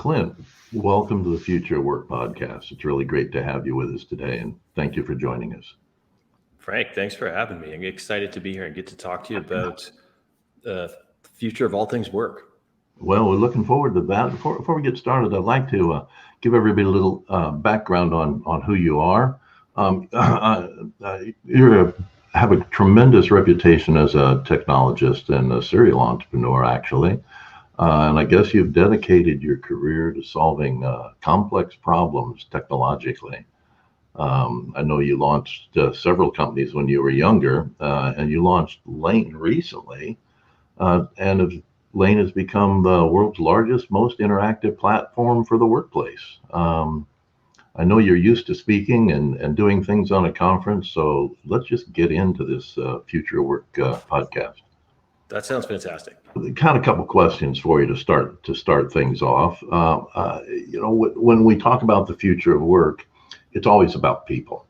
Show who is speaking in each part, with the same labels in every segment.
Speaker 1: Clint, welcome to the Future of Work podcast. It's really great to have you with us today, and thank you for joining us.
Speaker 2: Frank, thanks for having me. I'm excited to be here and get to talk to you about the future of all things work.
Speaker 1: Well, we're looking forward to that. Before we get started, I'd like to give everybody a little background on who you are. You have a tremendous reputation as a technologist and a serial entrepreneur, actually. And I guess you've dedicated your career to solving complex problems technologically. I know you launched several companies when you were younger, and you launched Lane recently. Lane has become the world's largest, most interactive platform for the workplace. I know you're used to speaking and doing things on a conference, so let's just get into this Future of Work podcast.
Speaker 2: That sounds fantastic.
Speaker 1: Kind of a couple questions for you to start things off. When we talk about the future of work, it's always about people,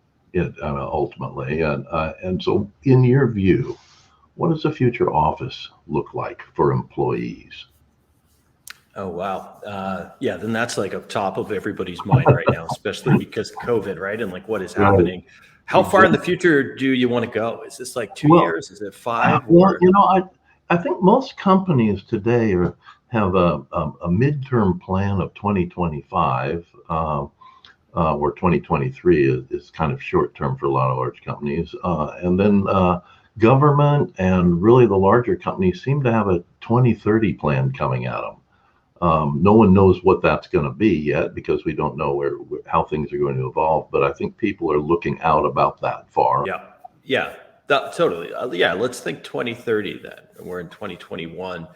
Speaker 1: ultimately. And so, in your view, what does a future office look like for employees?
Speaker 2: Oh, wow. Yeah, then that's like up top of everybody's mind right now, especially because of COVID, right? And like what is happening. How far in the future do you want to go? Is this like 2 years? Is it 5?
Speaker 1: Well, I think most companies today have a midterm plan of 2025, or 2023 is kind of short term for a lot of large companies. And then government and really the larger companies seem to have a 2030 plan coming at them. No one knows what that's going to be yet because we don't know how things are going to evolve. But I think people are looking out about that far.
Speaker 2: Yeah. Totally. Let's think 2030 then. We're in 2021.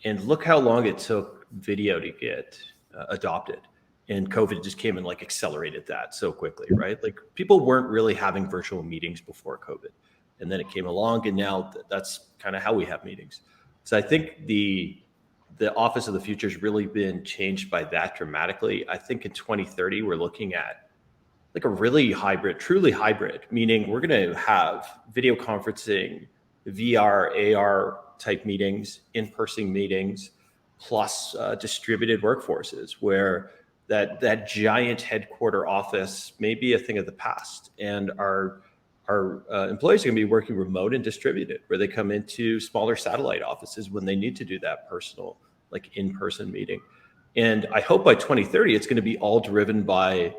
Speaker 2: And look how long it took video to get adopted. And COVID just came and like accelerated that so quickly, right? Like people weren't really having virtual meetings before COVID. And then it came along and now that's kind of how we have meetings. So I think the office of the future has really been changed by that dramatically. I think in 2030, we're looking at like a really truly hybrid, meaning we're going to have video conferencing, VR, AR type meetings, in-person meetings, plus distributed workforces where that giant headquarter office may be a thing of the past. And our employees are going to be working remote and distributed, where they come into smaller satellite offices when they need to do that personal, like in-person meeting. And I hope by 2030, it's going to be all driven by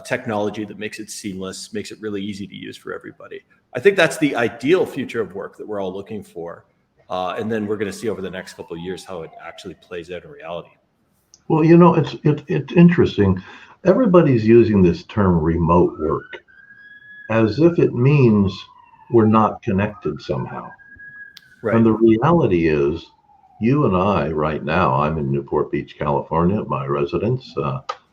Speaker 2: technology that makes it seamless, makes it really easy to use for everybody. I think that's the ideal future of work that we're all looking for. And then we're going to see over the next couple of years how it actually plays out in reality.
Speaker 1: Well, it's interesting. Everybody's using this term remote work as if it means we're not connected somehow.
Speaker 2: Right.
Speaker 1: And the reality is, you and I right now, I'm in Newport Beach, California, my residence,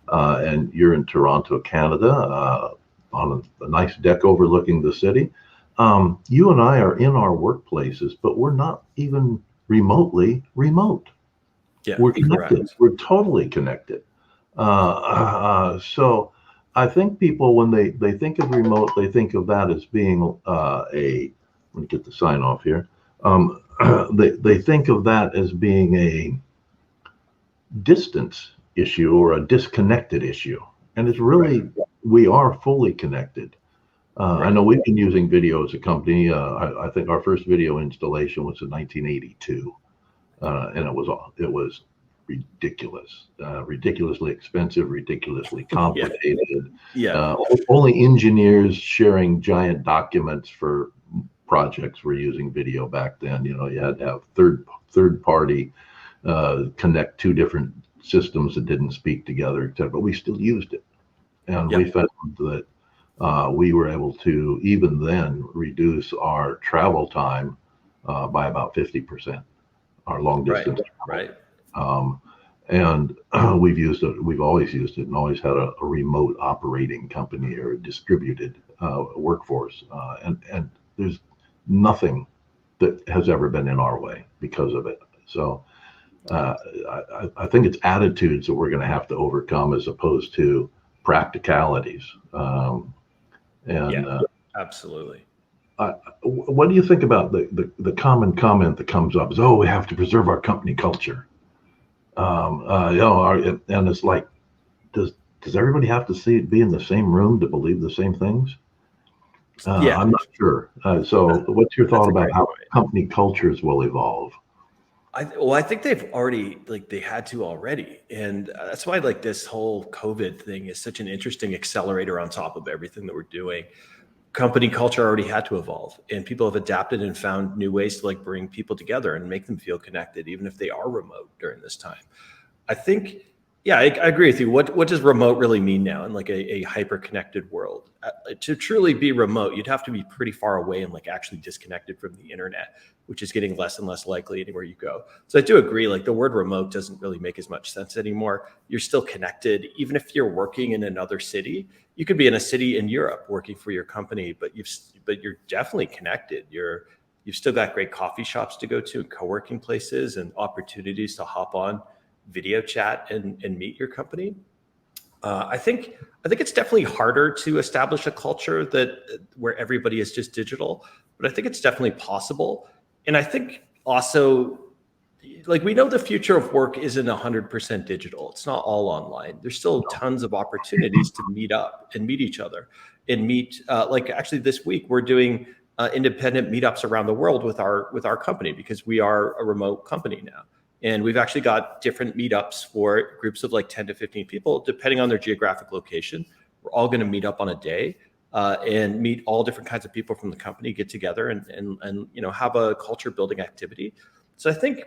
Speaker 1: and you're in Toronto, Canada, on a nice deck overlooking the city. You and I are in our workplaces, but we're not even remotely remote.
Speaker 2: Yeah,
Speaker 1: we're connected.
Speaker 2: Correct.
Speaker 1: We're totally connected. So I think people, when they think of remote, they think of that as being let me get the sign off here. They think of that as being a distance issue or a disconnected issue. And it's really, we are fully connected. I know we've been using video as a company. I think our first video installation was in 1982. And it was ridiculous, ridiculously expensive, ridiculously complicated. Only engineers sharing giant documents for projects were using video back then. You had to have third party connect two different systems that didn't speak together, etc. But we still used it, and we found that we were able to even then reduce our travel time by about 50%. Our long distance.
Speaker 2: Right.
Speaker 1: And we've always used it and always had a remote operating company or a distributed workforce. And there's nothing that has ever been in our way because of it. So I think it's attitudes that we're going to have to overcome as opposed to practicalities.
Speaker 2: Absolutely.
Speaker 1: What do you think about the common comment that comes up is, we have to preserve our company culture? And it's like, does does everybody have to be in the same room to believe the same things?
Speaker 2: Yeah,
Speaker 1: I'm not sure. So, what's your
Speaker 2: that's
Speaker 1: thought
Speaker 2: a
Speaker 1: about
Speaker 2: great
Speaker 1: how
Speaker 2: point.
Speaker 1: company cultures will evolve?
Speaker 2: I think they've already they had to already, and that's why like this whole COVID thing is such an interesting accelerator on top of everything that we're doing. Company culture already had to evolve, and people have adapted and found new ways to like bring people together and make them feel connected, even if they are remote during this time. I think, yeah, I agree with you. What does remote really mean now in like a hyper connected world? To truly be remote, you'd have to be pretty far away and like actually disconnected from the internet, which is getting less and less likely anywhere you go. So I do agree. Like the word remote doesn't really make as much sense anymore. You're still connected, even if you're working in another city. You could be in a city in Europe working for your company, but you're definitely connected. You've still got great coffee shops to go to and co-working places and opportunities to hop on video chat and meet your company. I think it's definitely harder to establish a culture that where everybody is just digital, but I think it's definitely possible. And I think also, like we know the future of work isn't 100% digital. It's not all online. There's still tons of opportunities to meet up and meet each other and meet. Like actually, this week we're doing independent meetups around the world with our company because we are a remote company now. And we've actually got different meetups for groups of like 10 to 15 people, depending on their geographic location. We're all going to meet up on a day and meet all different kinds of people from the company, get together and have a culture building activity. So I think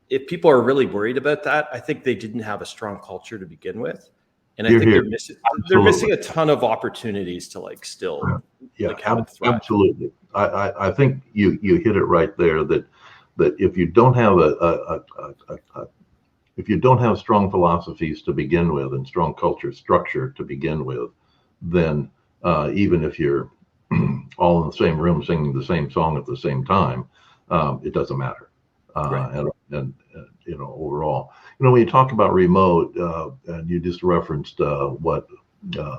Speaker 2: if people are really worried about that, I think they didn't have a strong culture to begin with. And I
Speaker 1: You're
Speaker 2: think
Speaker 1: here.
Speaker 2: they're
Speaker 1: Absolutely.
Speaker 2: missing a ton of opportunities to like still
Speaker 1: Yeah,
Speaker 2: like have it thrive.
Speaker 1: absolutely. I think you hit it right there that if you don't have if you don't have strong philosophies to begin with and strong culture structure to begin with, then even if you're all in the same room singing the same song at the same time, it doesn't matter.
Speaker 2: Right.
Speaker 1: Overall, when you talk about remote, and you just referenced what uh,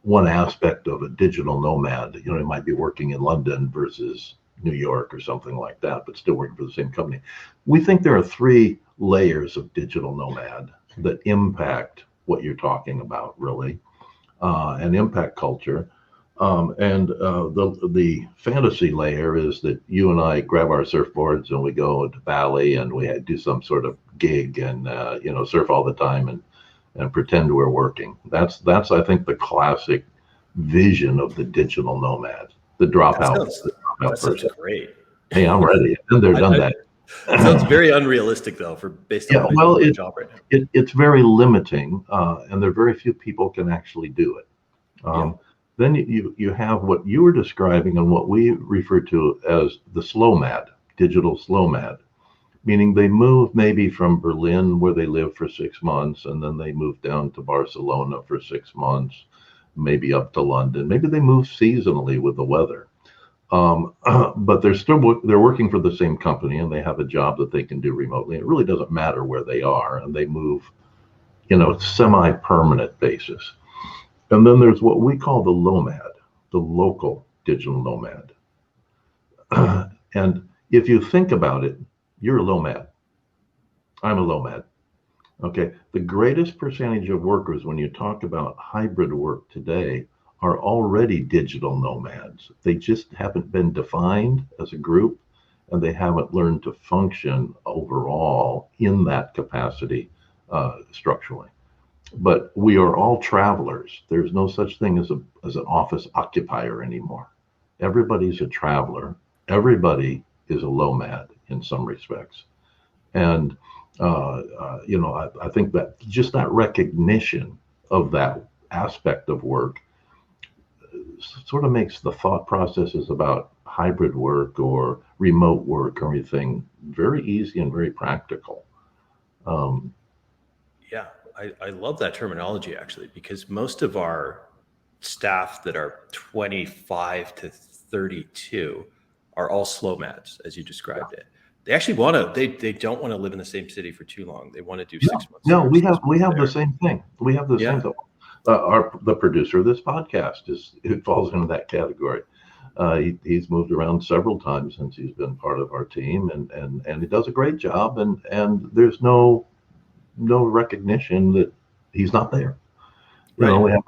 Speaker 1: one aspect of a digital nomad, it might be working in London versus New York or something like that, but still working for the same company. We think there are three layers of digital nomad that impact what you're talking about, really, and impact culture. And the fantasy layer is that you and I grab our surfboards and we go to Bali and we do some sort of gig and surf all the time and pretend we're working. That's I think the classic vision of the digital nomad, the
Speaker 2: That
Speaker 1: dropout,
Speaker 2: sounds
Speaker 1: the
Speaker 2: that
Speaker 1: dropout
Speaker 2: sounds
Speaker 1: person.
Speaker 2: great.
Speaker 1: Hey, I'm ready. And they're done
Speaker 2: I
Speaker 1: that.
Speaker 2: sounds very unrealistic though, for based on
Speaker 1: Yeah,
Speaker 2: what I do
Speaker 1: well,
Speaker 2: in my job right now.
Speaker 1: it's very limiting, and there are very few people can actually do it.
Speaker 2: Yeah.
Speaker 1: Then you have what you were describing and what we refer to as the slow mad, digital slow mad, meaning they move maybe from Berlin where they live for 6 months, and then they move down to Barcelona for 6 months, maybe up to London. Maybe they move seasonally with the weather. But they're working for the same company and they have a job that they can do remotely. It really doesn't matter where they are, and they move, semi-permanent basis. And then there's what we call the LOMAD, the local digital nomad. And if you think about it, you're a LOMAD. I'm a LOMAD. Okay. The greatest percentage of workers, when you talk about hybrid work today, are already digital nomads. They just haven't been defined as a group and they haven't learned to function overall in that capacity structurally. But we are all travelers. There's no such thing as an office occupier anymore. Everybody's a traveler. Everybody is a LOMAD in some respects. And I think that just that recognition of that aspect of work sort of makes the thought processes about hybrid work or remote work or anything very easy and very practical. Um,
Speaker 2: Yeah, I love that terminology actually, because most of our staff that are 25 to 32 are all slow mads, as you described it. They actually want to, they don't want to live in the same city for too long. They want to do
Speaker 1: no,
Speaker 2: 6 months
Speaker 1: no,
Speaker 2: here,
Speaker 1: we have
Speaker 2: 6 months
Speaker 1: the
Speaker 2: there.
Speaker 1: same thing. We have the same
Speaker 2: Yeah.
Speaker 1: thing. The producer of this podcast it falls into that category. He's moved around several times since he's been part of our team, and he does a great job. And there's no no recognition that he's not there. You know,
Speaker 2: Right.
Speaker 1: we have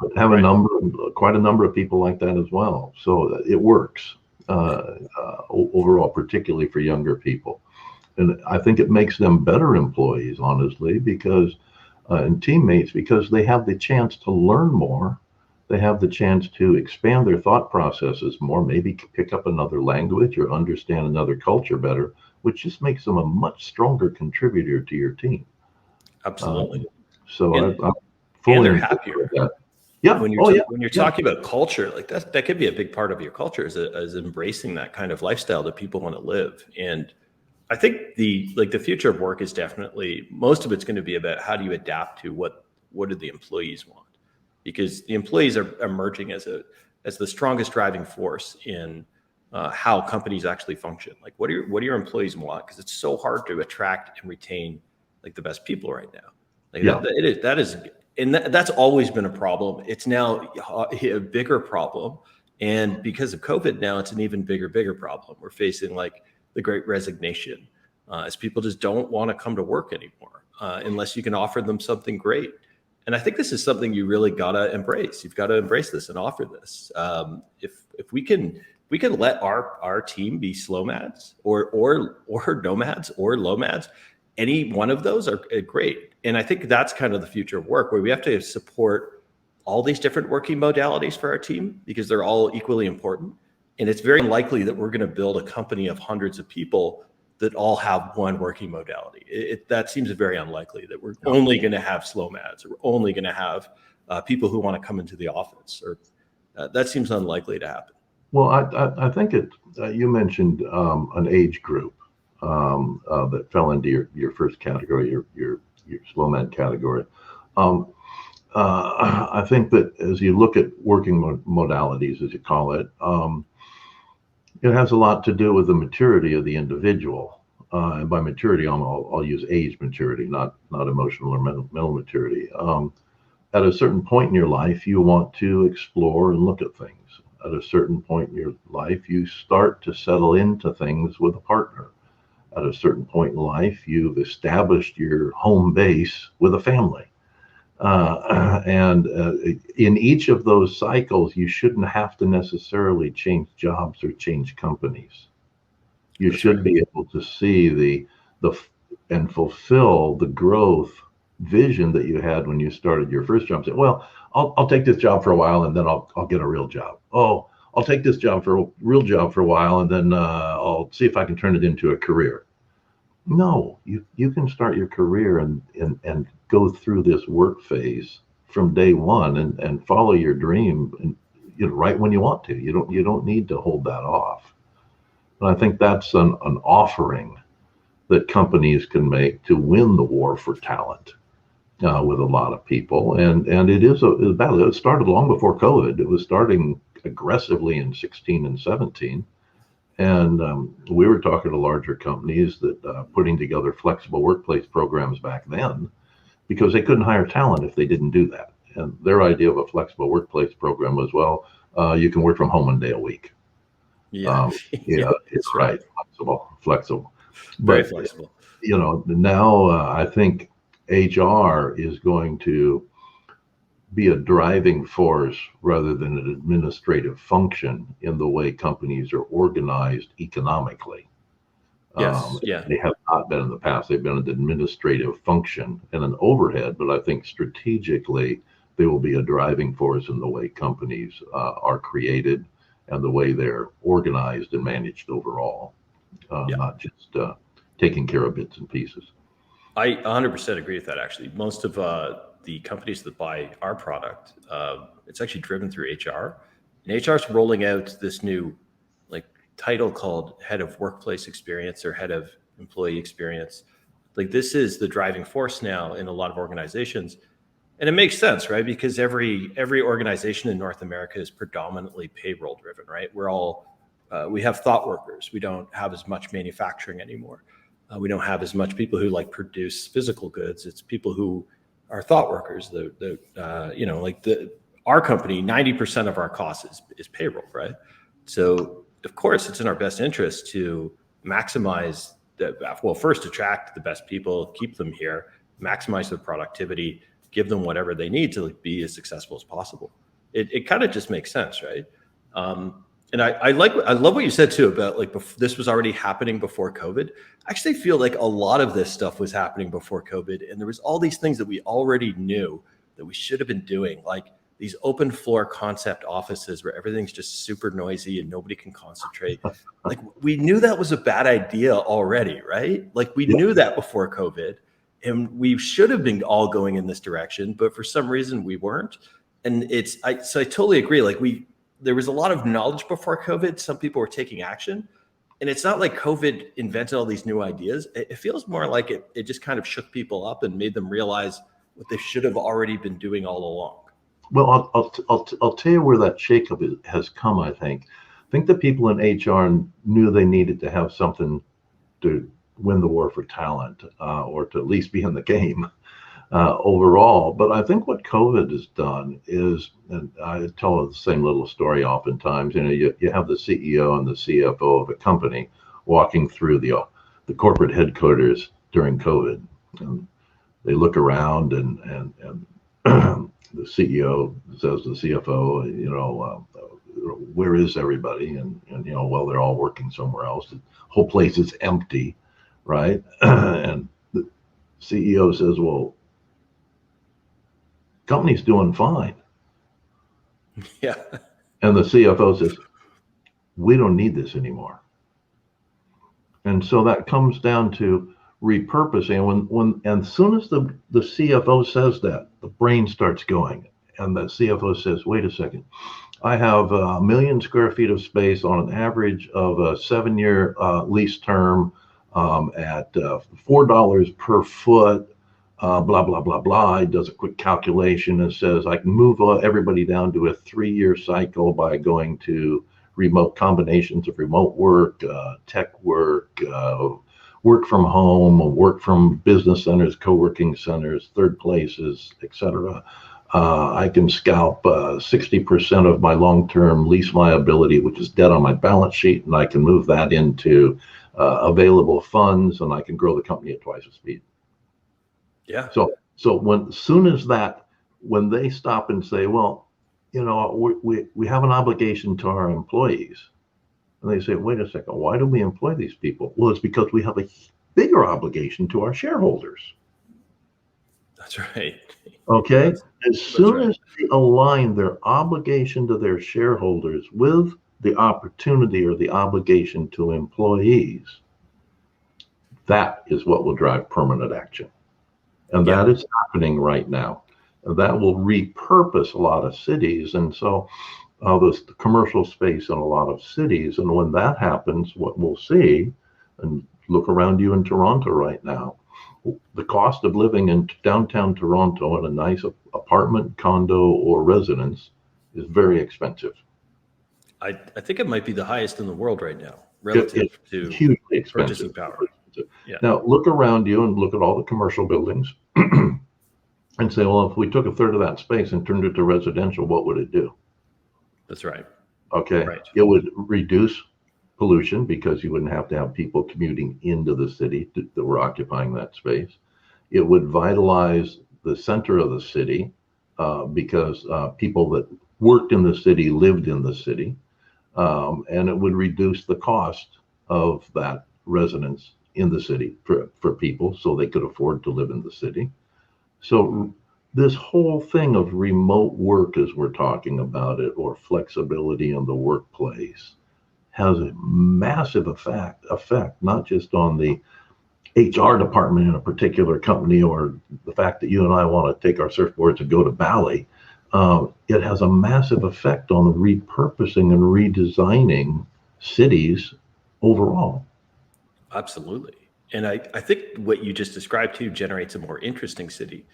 Speaker 1: quite a number of people like that as well. So it works overall, particularly for younger people. And I think it makes them better employees, honestly, because and teammates, because they have the chance to learn more. They have the chance to expand their thought processes more, maybe pick up another language or understand another culture better, which just makes them a much stronger contributor to your team.
Speaker 2: Absolutely.
Speaker 1: So
Speaker 2: And
Speaker 1: I'm
Speaker 2: and
Speaker 1: fully
Speaker 2: they're
Speaker 1: in favor of
Speaker 2: happier.
Speaker 1: that. Yeah.
Speaker 2: When you're
Speaker 1: Oh, yeah.
Speaker 2: when you're
Speaker 1: Yeah.
Speaker 2: talking about culture, like that could be a big part of your culture is embracing that kind of lifestyle that people want to live. And I think the future of work is definitely, most of it's going to be about how do you adapt to what do the employees want, because the employees are emerging as the strongest driving force in how companies actually function. Like what do your employees want? Because it's so hard to attract and retain like the best people right now. Like
Speaker 1: Yeah.
Speaker 2: that is, and that's always been a problem. It's now a bigger problem, and because of COVID now, it's an even bigger problem. We're facing like the Great Resignation, as people just don't want to come to work anymore unless you can offer them something great. And I think this is something you really gotta embrace. You've got to embrace this and offer this. If we can let our team be slow mads or nomads or low mads. Any one of those are great. And I think that's kind of the future of work, where we have to support all these different working modalities for our team because they're all equally important. And it's very unlikely that we're going to build a company of hundreds of people that all have one working modality. That seems very unlikely, that we're only going to have slow mads, or we're only going to have people who want to come into the office, or that seems unlikely to happen.
Speaker 1: Well, I think you mentioned an age group that fell into your first category, your slow man category. Um, I think that as you look at working modalities, as you call it, it has a lot to do with the maturity of the individual. And by maturity, I'll use age maturity, not emotional or mental maturity. At a certain point in your life, you want to explore and look at things. At a certain point in your life, you start to settle into things with a partner. At a certain point in life, you've established your home base with a family. And in each of those cycles, you shouldn't have to necessarily change jobs or change companies. You
Speaker 2: That's
Speaker 1: should
Speaker 2: right.
Speaker 1: be able to see the and fulfill the growth vision that you had when you started your first job. Say, well, I'll take this job for a while and then I'll get a real job. Oh, I'll take this job for a real job for a while and then I'll see if I can turn it into a career. No, you can start your career and go through this work phase from day one and follow your dream and right when you want to. You don't need to hold that off. And I think that's an offering that companies can make to win the war for talent with a lot of people. And it is a battle. It started long before COVID. It was starting aggressively in 16 and 17. And we were talking to larger companies that putting together flexible workplace programs back then because they couldn't hire talent if they didn't do that. And their idea of a flexible workplace program was, well, you can work from home one day a week.
Speaker 2: Yeah, yeah,
Speaker 1: Yeah,
Speaker 2: that's right.
Speaker 1: right. Flexible.
Speaker 2: Very
Speaker 1: But
Speaker 2: flexible.
Speaker 1: now I think HR is going to be a driving force rather than an administrative function in the way companies are organized economically.
Speaker 2: Yes, yeah.
Speaker 1: They have not been in the past. They've been an administrative function and an overhead, but I think strategically they will be a driving force in the way companies are created and the way they're organized and managed overall,
Speaker 2: Yeah.
Speaker 1: not just taking care of bits and pieces.
Speaker 2: I 100% agree with that. Actually, most of the companies that buy our product, it's actually driven through HR, and HR is rolling out this new like title called Head of Workplace Experience or Head of Employee Experience. Like this is the driving force now in a lot of organizations, and it makes sense, right? Because every organization in North America is predominantly payroll driven, right? We have thought workers. We don't have as much manufacturing anymore. We don't have as much people who like produce physical goods. It's people who are thought workers. Our company, 90% of our costs is payroll, right? So of course, it's in our best interest to maximize well, first attract the best people, keep them here, maximize their productivity, give them whatever they need to be as successful as possible. It kind of just makes sense, right? And I love what you said too about like this was already happening before COVID. I actually feel like a lot of this stuff was happening before COVID, and there was all these things that we already knew that we should have been doing, like these open floor concept offices where everything's just super noisy and nobody can concentrate. Like we knew that was a bad idea already, right? Like we knew that before COVID, and we should have been all going in this direction, but for some reason we weren't. And so I totally agree. Like there was a lot of knowledge before COVID. Some people were taking action, and it's not like COVID invented all these new ideas. It feels more like it just kind of shook people up and made them realize what they should have already been doing all along.
Speaker 1: Well, I'll tell you where that shakeup has come. I think the people in HR knew they needed to have something to win the war for talent, or to at least be in the game overall. But I think what COVID has done is, and I tell the same little story oftentimes. You have the CEO and the CFO of a company walking through the corporate headquarters during COVID, and they look around and the CEO says to the CFO, where is everybody? And well, they're all working somewhere else. The whole place is empty, right? And the CEO says, well, company's doing fine.
Speaker 2: Yeah.
Speaker 1: And the CFO says, we don't need this anymore. And so that comes down to repurposing. And as soon as the CFO says that, the brain starts going. And the CFO says, wait a second, I have 1 million square feet of space on an average of a 7-year lease term at $4 per foot. Blah, blah, blah, blah. He does a quick calculation and says, I can move everybody down to a 3-year cycle by going to remote combinations of remote work, tech work, work from home, work from business centers, co-working centers, third places, etc. I can scalp 60% of my long-term lease liability, which is debt on my balance sheet, and I can move that into available funds, and I can grow the company at twice the speed.
Speaker 2: Yeah.
Speaker 1: So when they stop and say, well, we have an obligation to our employees, and they say, wait a second, why do we employ these people? Well, it's because we have a bigger obligation to our shareholders.
Speaker 2: That's right.
Speaker 1: Okay. As soon as they align their obligation to their shareholders with the opportunity or the obligation to employees, that is what will drive permanent action. And that is happening right now. That will repurpose a lot of cities. And so the commercial space in a lot of cities. And when that happens, what we'll see, and look around you in Toronto right now, the cost of living in downtown Toronto in a nice apartment, condo, or residence is very expensive.
Speaker 2: I think it might be the highest in the world right now relative to
Speaker 1: hugely expensive
Speaker 2: purchasing power.
Speaker 1: Yeah. Now look around you and look at all the commercial buildings and say, well, if we took a third of that space and turned it to residential, what would it do?
Speaker 2: That's right.
Speaker 1: Okay. Right. It would reduce pollution because you wouldn't have to have people commuting into the city that were occupying that space. It would vitalize the center of the city because people that worked in the city lived in the city, and it would reduce the cost of that residence in the city for people so they could afford to live in the city. So this whole thing of remote work, as we're talking about it, or flexibility in the workplace, has a massive effect, not just on the HR department in a particular company or the fact that you and I want to take our surfboards and go to Bali. It has a massive effect on the repurposing and redesigning cities overall.
Speaker 2: Absolutely. And I think what you just described too generates a more interesting city,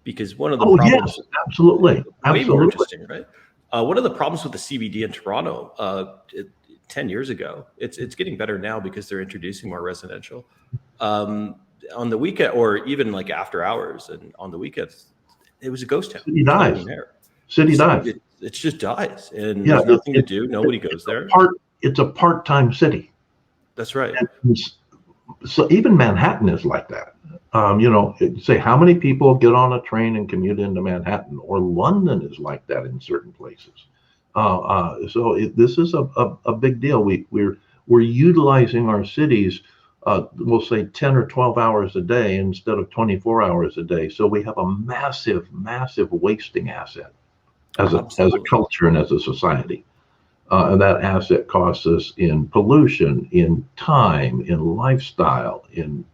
Speaker 2: because one of the problems,
Speaker 1: yes, absolutely.
Speaker 2: Way more interesting, right? One of the problems with the CBD in Toronto 10 years ago, it's getting better now because they're introducing more residential on the weekend, or even like after hours and on the weekends. It was a ghost town.
Speaker 1: City dies. City dies.
Speaker 2: It just dies, and there's nothing to do. Nobody goes there.
Speaker 1: It's a part-time city.
Speaker 2: That's right.
Speaker 1: So even Manhattan is like that. Say how many people get on a train and commute into Manhattan, or London is like that in certain places. This is a big deal. We're utilizing our cities, we'll say 10 or 12 hours a day instead of 24 hours a day. So we have a massive wasting asset as a culture and as a society. And that asset costs us in pollution, in time, in lifestyle, in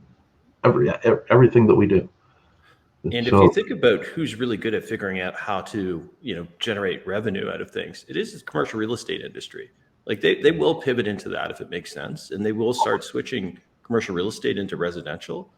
Speaker 1: everything that we do.
Speaker 2: And if you think about who's really good at figuring out how to, generate revenue out of things, it is the commercial real estate industry. Like they will pivot into that if it makes sense, and they will start switching commercial real estate into residential.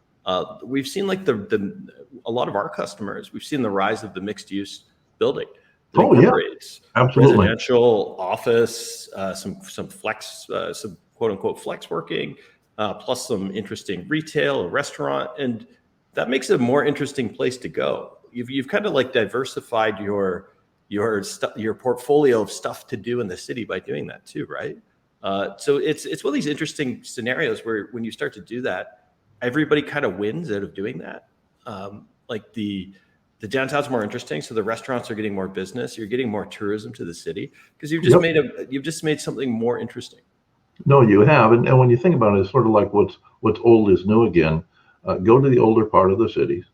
Speaker 2: We've seen like a lot of our customers, we've seen the rise of the mixed use building that incorporates residential, office, some flex, some quote unquote flex working, plus some interesting retail, a restaurant, and that makes it a more interesting place to go. You've kind of like diversified your portfolio of stuff to do in the city by doing that too, right? So it's one of these interesting scenarios where when you start to do that, everybody kind of wins out of doing that. Like the downtown's more interesting, so the restaurants are getting more business. You're getting more tourism to the city because you've just made something more interesting.
Speaker 1: No, you have, and when you think about it, it's sort of like what's old is new again. Go to the older part of the city.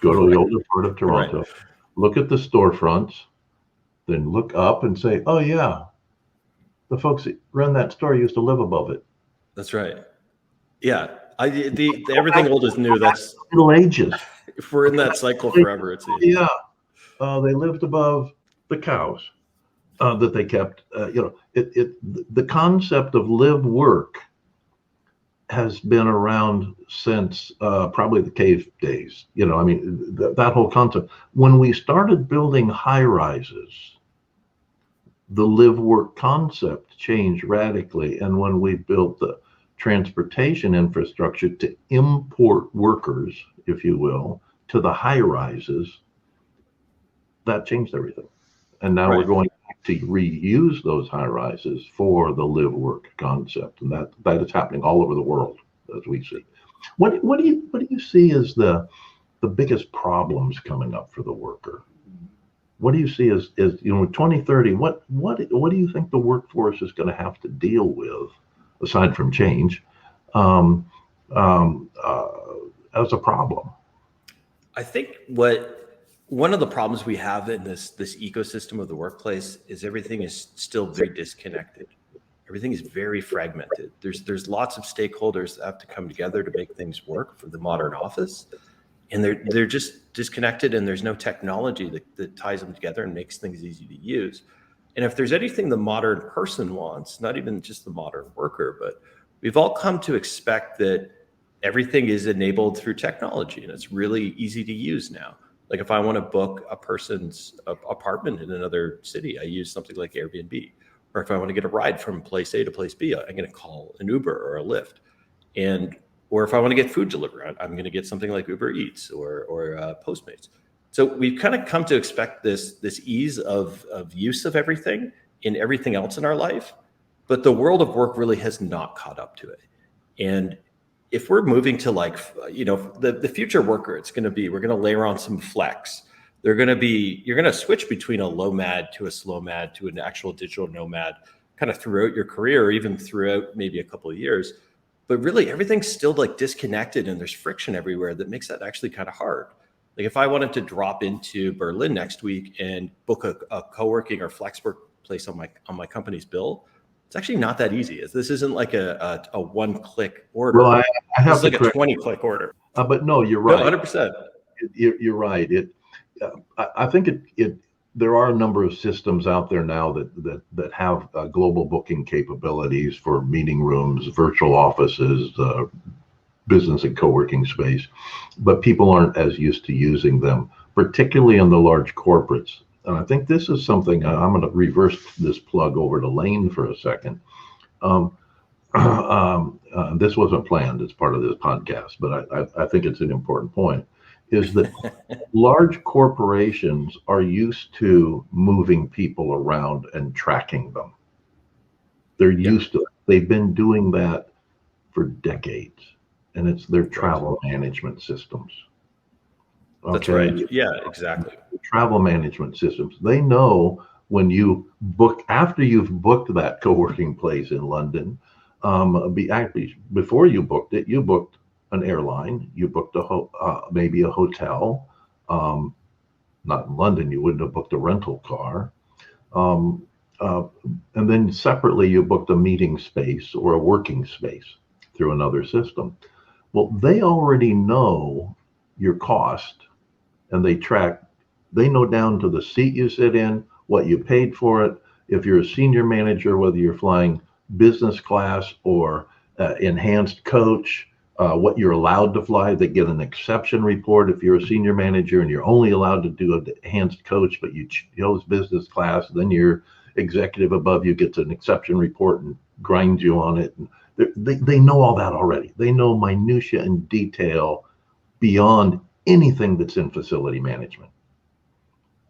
Speaker 1: Go to the older part of Toronto. Right. Look at the storefronts. Then look up and say, "Oh yeah, the folks that run that store used to live above it."
Speaker 2: That's right. Yeah, everything old is new. That's
Speaker 1: Middle Ages.
Speaker 2: If we're in that cycle forever, it seems.
Speaker 1: Yeah, they lived above the cows that they kept. The concept of live work has been around since probably the cave days. That whole concept. When we started building high rises, the live work concept changed radically. And when we built the transportation infrastructure to import workers, if you will, to the high rises, that changed everything. And now we're going to reuse those high rises for the live work concept, and that is happening all over the world as we see. What do you see as the biggest problems coming up for the worker? What do you see as 2030? What do you think the workforce is going to have to deal with, aside from change, as a problem?
Speaker 2: I think one of the problems we have in this ecosystem of the workplace is everything is still very disconnected. Everything is very fragmented. There's lots of stakeholders that have to come together to make things work for the modern office, and they're just disconnected, and there's no technology that ties them together and makes things easy to use. And if there's anything the modern person wants, not even just the modern worker, but we've all come to expect that everything is enabled through technology, and it's really easy to use now. Like if I want to book a person's apartment in another city, I use something like Airbnb. Or if I want to get a ride from place A to place B, I'm going to call an Uber or a Lyft. Or if I want to get food delivered, I'm going to get something like Uber Eats or Postmates. So we've kind of come to expect this ease of use of everything in everything else in our life. But the world of work really has not caught up to it. And if we're moving to the future worker, we're going to layer on some flex. You're going to switch between a low mad to a slow mad to an actual digital nomad kind of throughout your career, or even throughout maybe a couple of years. But really everything's still like disconnected, and there's friction everywhere that makes that actually kind of hard. Like if I wanted to drop into Berlin next week and book a co-working or flex work place on my company's bill, it's actually not that easy. This isn't like a one-click order.
Speaker 1: Well, I have
Speaker 2: this is like a 20-click order.
Speaker 1: But no, you're right.
Speaker 2: No, 100%.
Speaker 1: You're right. I think there are a number of systems out there now that have global booking capabilities for meeting rooms, virtual offices, business and co-working space, but people aren't as used to using them, particularly in the large corporates. And I think this is something I'm going to reverse this plug over to Lane for a second. This wasn't planned as part of this podcast, but I think it's an important point, is that large corporations are used to moving people around and tracking them. They're used to it. They've been doing that for decades, and it's their travel management systems.
Speaker 2: That's
Speaker 1: Okay.
Speaker 2: right. Yeah, exactly.
Speaker 1: Travel management systems. They know when you book, after you've booked that co-working place in London, before you booked it, you booked an airline, you booked maybe a hotel. Not in London, you wouldn't have booked a rental car. Um, uh, and then separately, you booked a meeting space or a working space through another system. Well, they already know your cost, and they know down to the seat you sit in, what you paid for it. If you're a senior manager, whether you're flying business class or enhanced coach, what you're allowed to fly. They get an exception report if you're a senior manager and you're only allowed to do an enhanced coach, but you chose business class. Then your executive above you gets an exception report and grinds you on it. And they know all that already. They know minutia and detail beyond anything that's in facility management.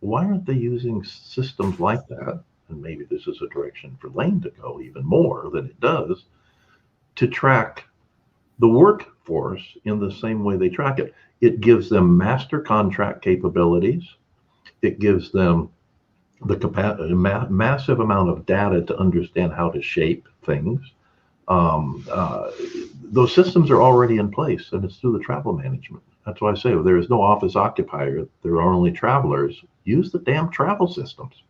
Speaker 1: Why aren't they using systems like that? And maybe this is a direction for Lane to go even more than it does, to track the workforce in the same way they track it. It gives them master contract capabilities. It gives them the massive amount of data to understand how to shape things. Those systems are already in place, and it's through the travel management. That's why I say there is no office occupier. There are only travelers. Use the damn travel systems.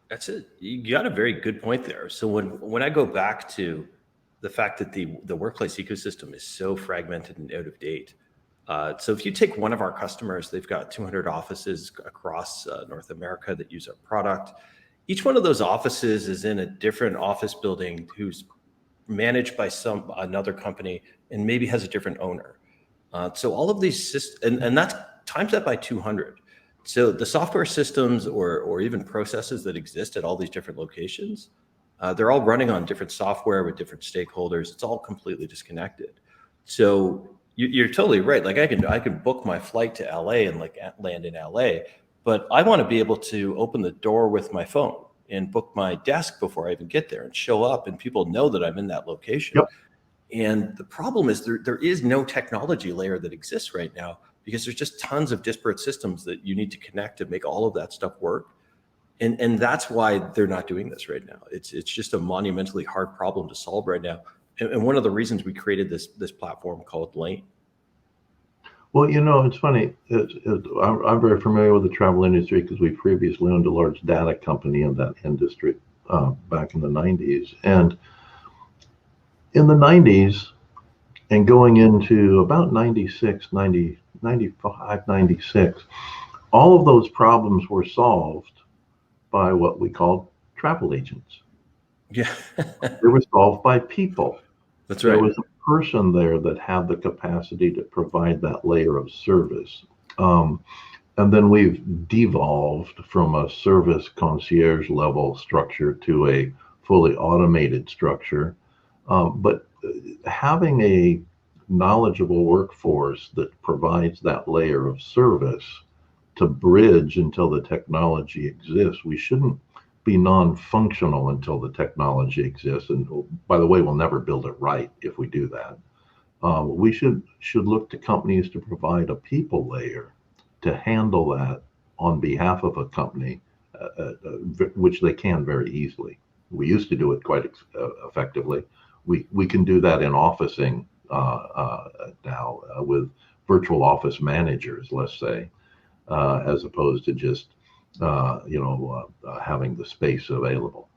Speaker 2: That's it. You got a very good point there. So when I go back to the fact that the workplace ecosystem is so fragmented and out of date. So if you take one of our customers, they've got 200 offices across North America that use our product. Each one of those offices is in a different office building who's managed by another company and maybe has a different owner. So all of these systems, and that's times that by 200. So the software systems or even processes that exist at all these different locations, they're all running on different software with different stakeholders. It's all completely disconnected. So you're totally right. Like I can book my flight to LA and like land in LA, but I want to be able to open the door with my phone and book my desk before I even get there and show up, and people know that I'm in that location.
Speaker 1: Yep.
Speaker 2: And the problem is there is no technology layer that exists right now, because there's just tons of disparate systems that you need to connect to make all of that stuff work. And that's why they're not doing this right now. It's just a monumentally hard problem to solve right now. And one of the reasons we created this platform called Lane.
Speaker 1: Well, it's funny. I'm very familiar with the travel industry because we previously owned a large data company in that industry back in the 90s. And in the 90s and going into about 96, 90, 95, 96, all of those problems were solved by what we called travel agents.
Speaker 2: Yeah.
Speaker 1: They were solved by people.
Speaker 2: That's right.
Speaker 1: There was a person there that had the capacity to provide that layer of service. And then we've devolved from a service concierge level structure to a fully automated structure. But having a knowledgeable workforce that provides that layer of service to bridge until the technology exists, we shouldn't be non-functional until the technology exists. And by the way, we'll never build it right if we do that. We should look to companies to provide a people layer to handle that on behalf of a company, which they can very easily. We used to do it quite effectively. We can do that in officing now with virtual office managers, let's say, as opposed to just having the space available.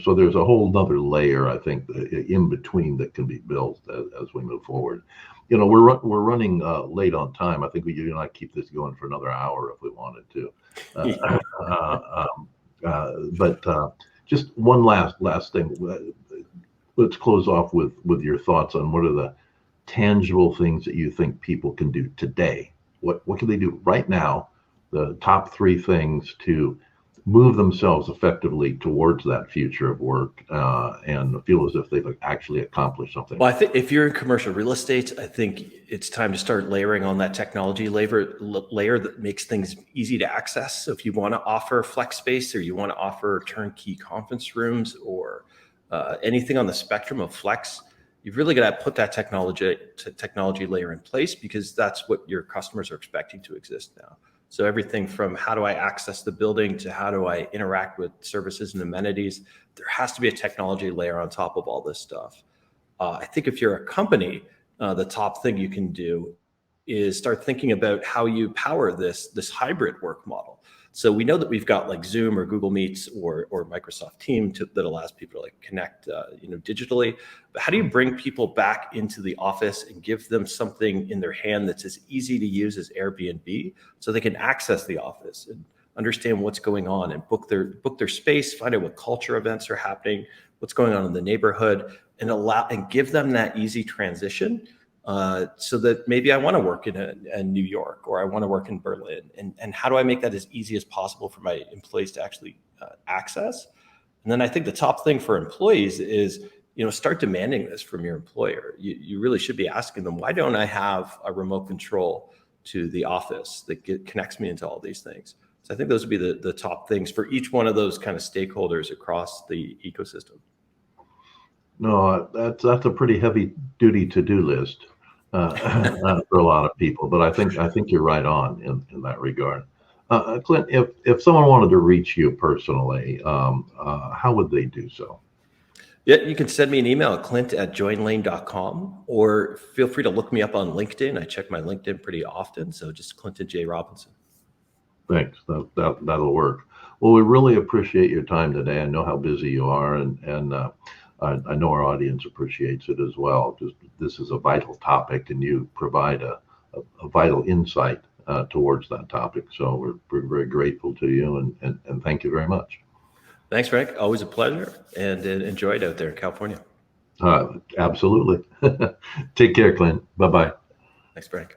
Speaker 1: So there's a whole nother layer, I think, in between that can be built as we move forward. We're running late on time. I think we could not keep this going for another hour if we wanted to. But just one last thing. Let's close off with your thoughts on what are the tangible things that you think people can do today. What can they do right now? The top 3 things to move themselves effectively towards that future of work and feel as if they've actually accomplished something.
Speaker 2: Well, I think if you're in commercial real estate, I think it's time to start layering on that technology layer that makes things easy to access. So if you want to offer flex space, or you want to offer turnkey conference rooms, or anything on the spectrum of flex, you've really got to put that technology layer in place, because that's what your customers are expecting to exist now. So everything from how do I access the building to how do I interact with services and amenities, there has to be a technology layer on top of all this stuff. I think if you're a company, the top thing you can do is start thinking about how you power this hybrid work model. So we know that we've got like Zoom or Google Meets or Microsoft Teams that allows people to like connect, digitally. But how do you bring people back into the office and give them something in their hand that's as easy to use as Airbnb, so they can access the office and understand what's going on and book their space, find out what culture events are happening, what's going on in the neighborhood, and give them that easy transition. So that maybe I want to work in New York, or I want to work in Berlin, and how do I make that as easy as possible for my employees to actually access? And then I think the top thing for employees is, start demanding this from your employer. You really should be asking them, why don't I have a remote control to the office that connects me into all these things? So I think those would be the top things for each one of those kind of stakeholders across the ecosystem.
Speaker 1: No, that's a pretty heavy duty to-do list for a lot of people, but I think you're right on in that regard. Clint, if someone wanted to reach you personally, how would they do so?
Speaker 2: Yeah, you can send me an email at clint@joinlane.com, or feel free to look me up on LinkedIn. I check my LinkedIn pretty often, so just Clinton J. Robinson.
Speaker 1: Thanks. That'll work. Well, we really appreciate your time today. I know how busy you are, and I know our audience appreciates it as well. Just this is a vital topic, and you provide a vital insight towards that topic. So we're very grateful to you, and thank you very much.
Speaker 2: Thanks, Frank. Always a pleasure, and enjoy it out there in California.
Speaker 1: Absolutely. Take care, Clint. Bye-bye.
Speaker 2: Thanks, Frank.